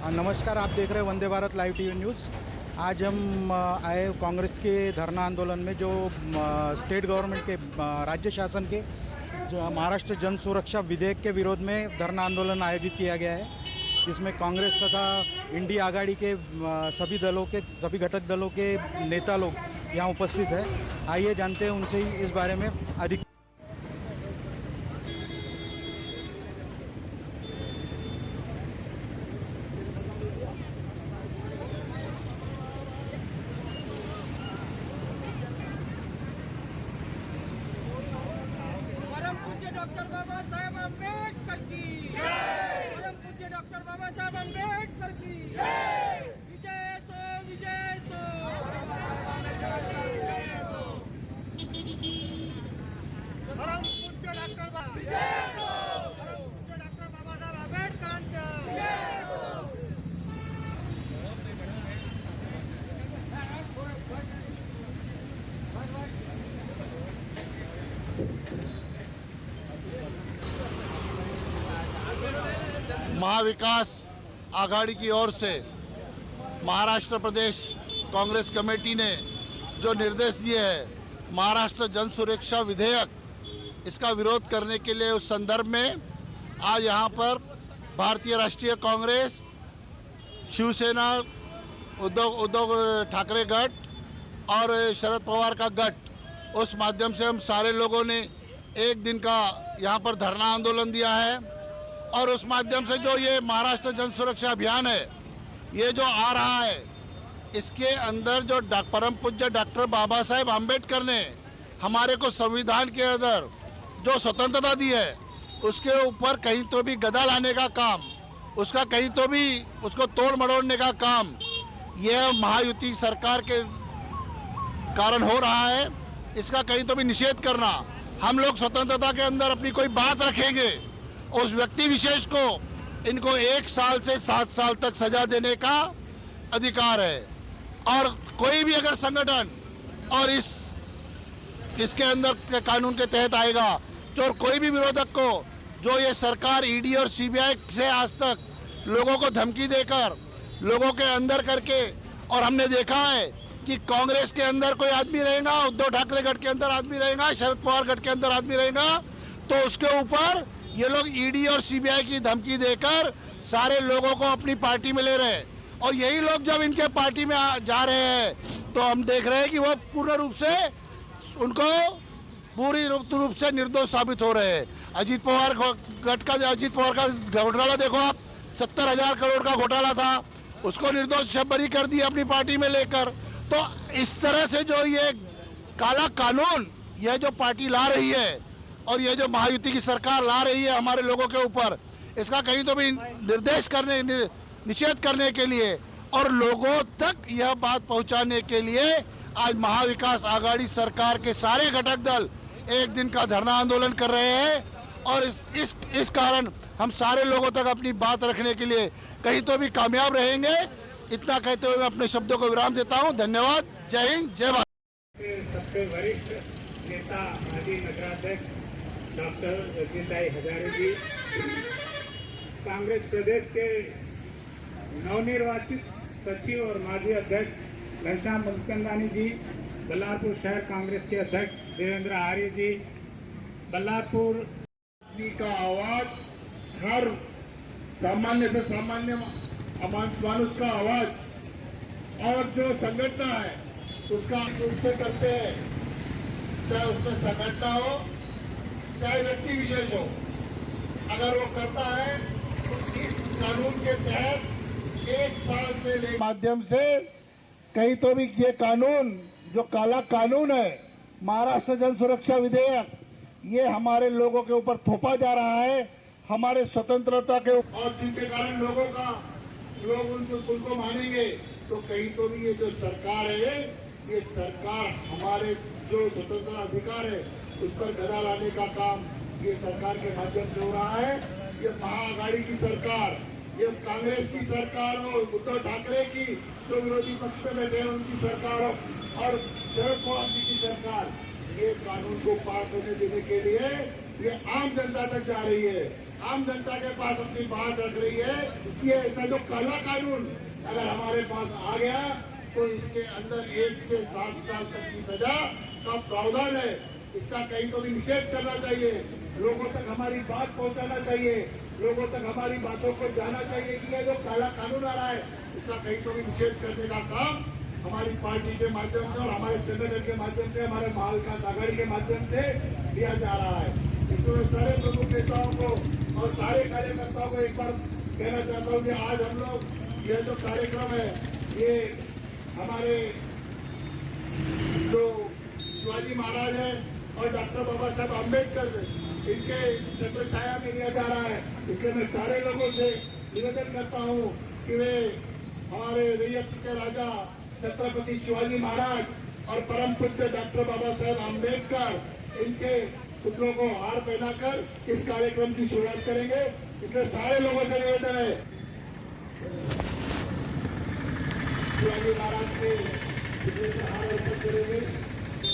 नमस्कार, आप देख रहे हैं Vande Bharat live TV news. आज हम आए कांग्रेस के धरना आंदोलन में जो स्टेट गवर्नमेंट के राज्य शासन के जो महाराष्ट्र जन सुरक्षा विधेयक के विरोध में धरना आंदोलन आयोजित किया गया है, जिसमें कांग्रेस तथा इंडिया आघाड़ी के सभी घटक दलों के नेता लोग यहाँ उपस्थित हैं। आइए जानते हैं उनसे ही इस बारे में अधिक। डॉक्टर बाबा साहेब अम्बेडकर की जय। परम पूज्य डॉक्टर बाबा साहेब अम्बेडकर की जय। विजय सो विजय सो। परम पूज्य डॉक्टर बाबा विजय सो। परम पूज्य डॉक्टर बाबा साहेब अम्बेडकर की जय सो। महाविकास आघाड़ी की ओर से महाराष्ट्र प्रदेश कांग्रेस कमेटी ने जो निर्देश दिए हैं महाराष्ट्र जन सुरक्षा विधेयक, इसका विरोध करने के लिए उस संदर्भ में आज यहाँ पर भारतीय राष्ट्रीय कांग्रेस, शिवसेना, उद्धव ठाकरे गट और शरद पवार का गट, उस माध्यम से हम सारे लोगों ने एक दिन का यहाँ पर धरना आंदोलन दिया है। और उस माध्यम से जो ये महाराष्ट्र जन सुरक्षा अभियान है, ये जो आ रहा है, इसके अंदर जो परम पूज्य डॉक्टर बाबा साहेब आम्बेडकर ने हमारे को संविधान के अंदर जो स्वतंत्रता दी है, उसके ऊपर कहीं तो भी गदा लाने का काम, उसका कहीं तो भी उसको तोड़ मड़ोड़ने का काम यह महायुति सरकार के कारण हो रहा है। इसका कहीं तो भी निषेध करना, हम लोग स्वतंत्रता के अंदर अपनी कोई बात रखेंगे, उस व्यक्ति विशेष को इनको 1 साल से 7 साल तक सजा देने का अधिकार है। और कोई भी अगर संगठन और इसके अंदर के कानून के तहत आएगा, तो कोई भी विरोधक को जो ये सरकार ईडी और सीबीआई से आज तक लोगों को धमकी देकर लोगों के अंदर करके, और हमने देखा है कि कांग्रेस के अंदर कोई आदमी रहेगा, उद्धव ठाकरे गठ के अंदर आदमी रहेगा, शरद पवार गठ के अंदर आदमी रहेगा, तो उसके ऊपर ये लोग ईडी और सीबीआई की धमकी देकर सारे लोगों को अपनी पार्टी में ले रहे हैं। और यही लोग जब इनके पार्टी में जा रहे हैं, तो हम देख रहे हैं कि वो पूर्ण रूप से उनको पूरी रूप से निर्दोष साबित हो रहे हैं। अजीत पवार का घोटाला देखो आप, 70,000 करोड़ का घोटाला था, उसको निर्दोष बरी कर दिया अपनी पार्टी में लेकर। तो इस तरह से जो ये काला कानून यह जो पार्टी ला रही है और ये जो महायुति की सरकार ला रही है हमारे लोगों के ऊपर, इसका कहीं तो भी निषेध करने के लिए और लोगों तक यह बात पहुंचाने के लिए आज महाविकास आघाड़ी सरकार के सारे घटक दल एक दिन का धरना आंदोलन कर रहे हैं। और इस कारण हम सारे लोगों तक अपनी बात रखने के लिए कहीं तो भी कामयाब रहेंगे। इतना कहते हुए मैं अपने शब्दों को विराम देता हूं। धन्यवाद। जय हिंद, जय भारत। सबसे वरिष्ठ नेता माजी नगराध्यक्ष डॉक्टर रंजीत हजारे जी, कांग्रेस प्रदेश के नवनिर्वाचित सचिव और माजी अध्यक्ष घनश्याम मुलचंदानी जी, बल्लारपुर शहर कांग्रेस के अध्यक्ष देवेंद्र आर्य जी, बल्लारपुर का आवाज, हर सामान्य से सामान्य मानुष का आवाज, और जो संगठन है उसका उससे करते हैं, चाहे उसमें संगठन हो चाहे व्यक्ति विशेष हो, अगर वो करता है तो इस कानून के तहत 1 साल से माध्यम से कहीं तो भी ये कानून जो काला कानून है महाराष्ट्र जन सुरक्षा विधेयक, ये हमारे लोगों के ऊपर थोपा जा रहा है, हमारे स्वतंत्रता के ऊपर, और जिनके कारण लोग उनको मानेंगे। तो कहीं तो भी ये जो सरकार है, ये सरकार हमारे जो स्वतंत्रता अधिकार है उस पर गदा लाने का काम ये सरकार के माध्यम से हो रहा है। ये महाआघाड़ी की सरकार, ये कांग्रेस की सरकार हो, उद्धव ठाकरे की जो विरोधी पक्ष में बैठे हैं उनकी सरकार हो, और शरद पवार जी की सरकार, ये कानून को पास होने देने के लिए ये आम जनता तक जा रही है। आम जनता के पास अपनी बात रख रही है कि ऐसा जो काला कानून अगर हमारे पास आ गया तो इसके अंदर 1 से 7 साल तक की सजा का प्रावधान है। इसका कहीं तो भी निषेध करना चाहिए, लोगों तक हमारी बात पहुंचाना चाहिए, लोगों तक हमारी बातों को जाना चाहिए कि ये जो काला कानून आ रहा है इसका कहीं तो भी निषेध करने का काम हमारी पार्टी के माध्यम से और हमारे संगठन के माध्यम से, हमारे महाविकास आघाड़ी के माध्यम से किया जा रहा है। इसमें मैं सारे प्रमुख नेताओं को और सारे कार्यकर्ताओं को एक बार कहना चाहता हूँ कि आज हम लोग यह जो कार्यक्रम है ये हमारे जो शिवाजी महाराज हैं और डॉक्टर बाबा साहब अम्बेडकर इनके छत्र छाया में लिया जा रहा है। इसलिए मैं सारे लोगों से निवेदन करता हूँ कि वे हमारे रैयत के राजा छत्रपति शिवाजी महाराज और परम पूज्य डॉक्टर बाबा साहब अम्बेडकर इनके पुतलों को हार पहनाकर इस कार्यक्रम की शुरुआत करेंगे। इसलिए सारे लोगों से निवेदन है शिवाजी महाराज के पुतले को हार अर्पित करेंगे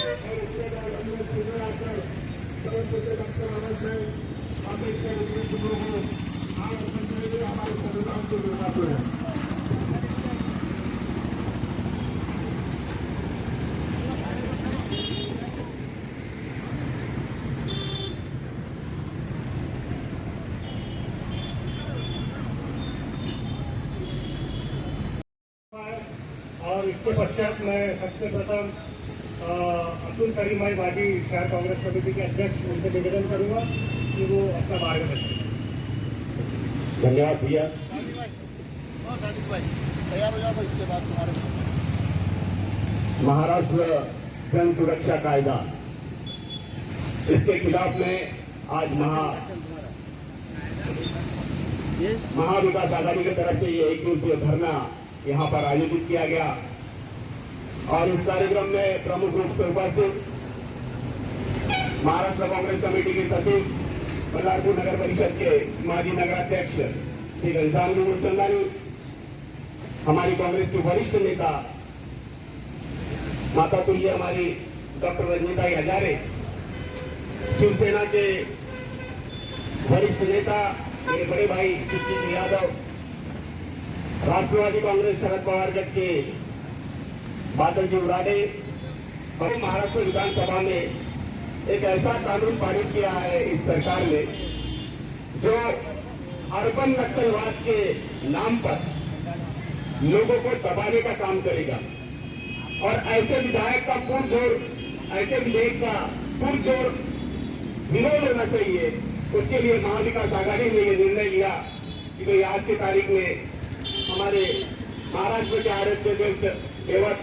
और उसके बाद हम लोग सुबह आकर परम पूज्य डॉक्टर बाबा साहब अम्बेडकर उनके पुतलों को हार अर्पित करेंगे। हमारे संविधान को निर्माता है। और इसके पश्चात मैं सबसे प्रथम अब्दुल करीम भाई बाजी शहर कांग्रेस कमेटी के अध्यक्ष उनसे निवेदन करूंगा कि वो अपना मार्गदर्शन। धन्यवाद भैया। तैयार हो जाओ इसके बाद तुम्हारे महाराष्ट्र जन सुरक्षा कायदा, इसके खिलाफ में आज महाविकास आघाड़ी की तरफ से ये 1 दिवसीय धरना यहाँ पर आयोजित किया गया और इस कार्यक्रम में प्रमुख रूप से उपस्थित महाराष्ट्र कांग्रेस कमेटी के सचिव, बल्लारपुर नगर परिषद के माजी नगराध्यक्ष श्री घनश्याम जी मूलचंदानी, हमारी कांग्रेस के वरिष्ठ नेता माता तुल्य हमारी डॉक्टर रंजीता हजारे, शिवसेना के वरिष्ठ नेता मेरे बड़े भाई सुशील यादव, राष्ट्रवादी कांग्रेस शरद पवार गठ के बादल जी उराडे और महाराष्ट्र विधानसभा में एक ऐसा कानून पारित किया है इस सरकार ने जो अर्बन नक्सलवाद के नाम पर लोगों को दबाने का काम करेगा और ऐसे विधायक का पुरजोर, ऐसे विधेयक का पुरजोर विरोध होना चाहिए। उसके लिए महाविकास आघाड़ी ने यह निर्णय लिया कि भाई आज की तारीख में हमारे महाराष्ट्र के आराध्य देवत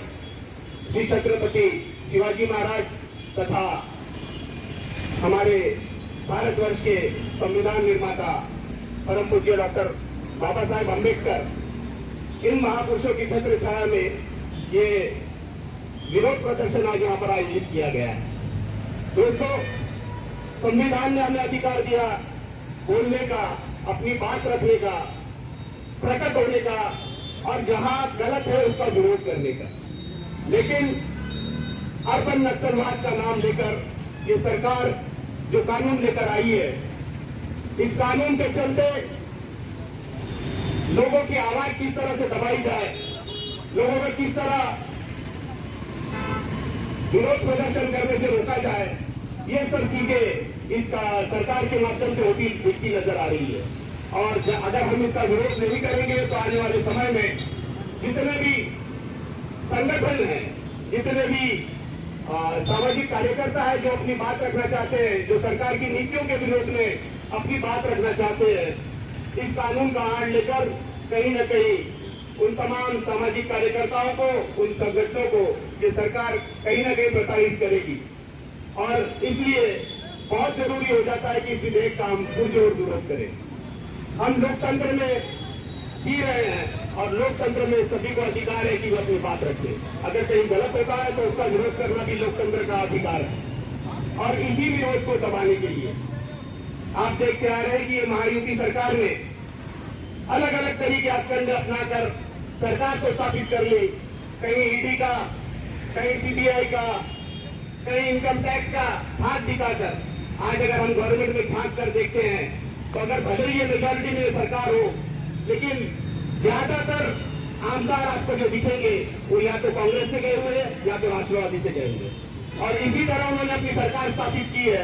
श्री छत्रपति शिवाजी महाराज तथा हमारे भारतवर्ष के संविधान निर्माता परम पूज्य डॉक्टर बाबा साहेब अम्बेडकर, इन महापुरुषों की छत्र छाया में ये विरोध प्रदर्शन आज यहाँ पर आयोजित किया गया है। दोस्तों, संविधान ने हमें अधिकार दिया बोलने का, अपनी बात रखने का, प्रकट होने का और जहां गलत है उसका विरोध करने का, लेकिन अर्बन नक्सलवाद का नाम लेकर ये सरकार जो कानून लेकर आई है, इस कानून के चलते लोगों की आवाज किस तरह से दबाई जाए, लोगों को किस तरह विरोध प्रदर्शन करने से रोका जाए, ये सब चीजें इसका सरकार के माध्यम से होती नजर आ रही है। और अगर हम इसका विरोध नहीं करेंगे तो आने वाले समय में जितने भी संगठन हैं, जितने भी सामाजिक कार्यकर्ता है जो अपनी बात रखना चाहते हैं, जो सरकार की नीतियों के विरोध में अपनी बात रखना चाहते हैं, इस कानून का आड़ लेकर कहीं न कहीं उन तमाम सामाजिक कार्यकर्ताओं को, उन संगठनों को ये सरकार कहीं न कहीं प्रताड़ित करेगी। और इसलिए बहुत जरूरी हो जाता है कि इस विधेयक का हम पुरजोर विरोध करें। हम लोकतंत्र में जी रहे हैं और लोकतंत्र में सभी को अधिकार है कि वो अपनी बात रखे। अगर कहीं गलत होता है तो उसका विरोध करना भी लोकतंत्र का अधिकार है। और इसी विरोध को दबाने के लिए आप देखते आ रहे हैं कि ये महायुति सरकार ने अलग अलग तरीके अपकंड अपनाकर सरकार को स्थापित कर ली। कहीं ईडी का, कहीं सीबीआई का, कहीं इनकम टैक्स का हाथ दिखाकर आज अगर हम गवर्नमेंट में झांक कर देखते हैं तो अगर भले ही ये मेजॉरिटी में सरकार हो, लेकिन ज्यादातर आमदार आपको जो दिखेंगे वो या तो कांग्रेस से गए हुए हैं या तो राष्ट्रवादी से गए हुए हैं। और इसी तरह उन्होंने अपनी सरकार स्थापित की है,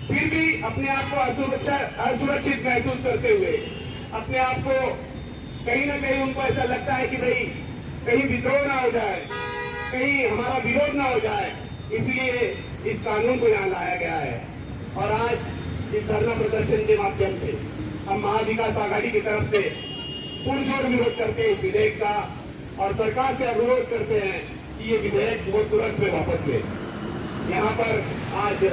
फिर भी अपने आप को असुरक्षित महसूस करते हुए अपने आप को कहीं ना कहीं उनको ऐसा लगता है कि भाई कहीं विद्रोह ना हो जाए, कहीं हमारा विरोध ना हो जाए, इसलिए इस कानून को यहाँ लाया गया है। और आज इस धरना प्रदर्शन के माध्यम से हम महाविकास आघाड़ी की तरफ से पुरजोर विरोध करते हैं इस विधेयक का, और सरकार से अनुरोध करते हैं कि ये विधेयक बहुत तुरंत में वापस ले। यहाँ पर आज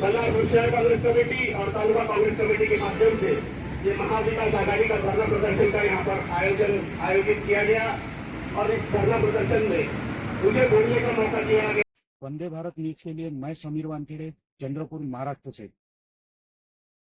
बल्लारपुर शहर कांग्रेस कमेटी और तालुका कांग्रेस कमेटी के माध्यम से ये महाविकास आघाड़ी का धरना प्रदर्शन का यहाँ पर आयोजित किया गया, और इस धरना प्रदर्शन में मुझे बोलने का मौका दिया गया। वंदे भारत न्यूज के लिए मैं समीर वानखेड़े, चंद्रपुर, महाराष्ट्र से।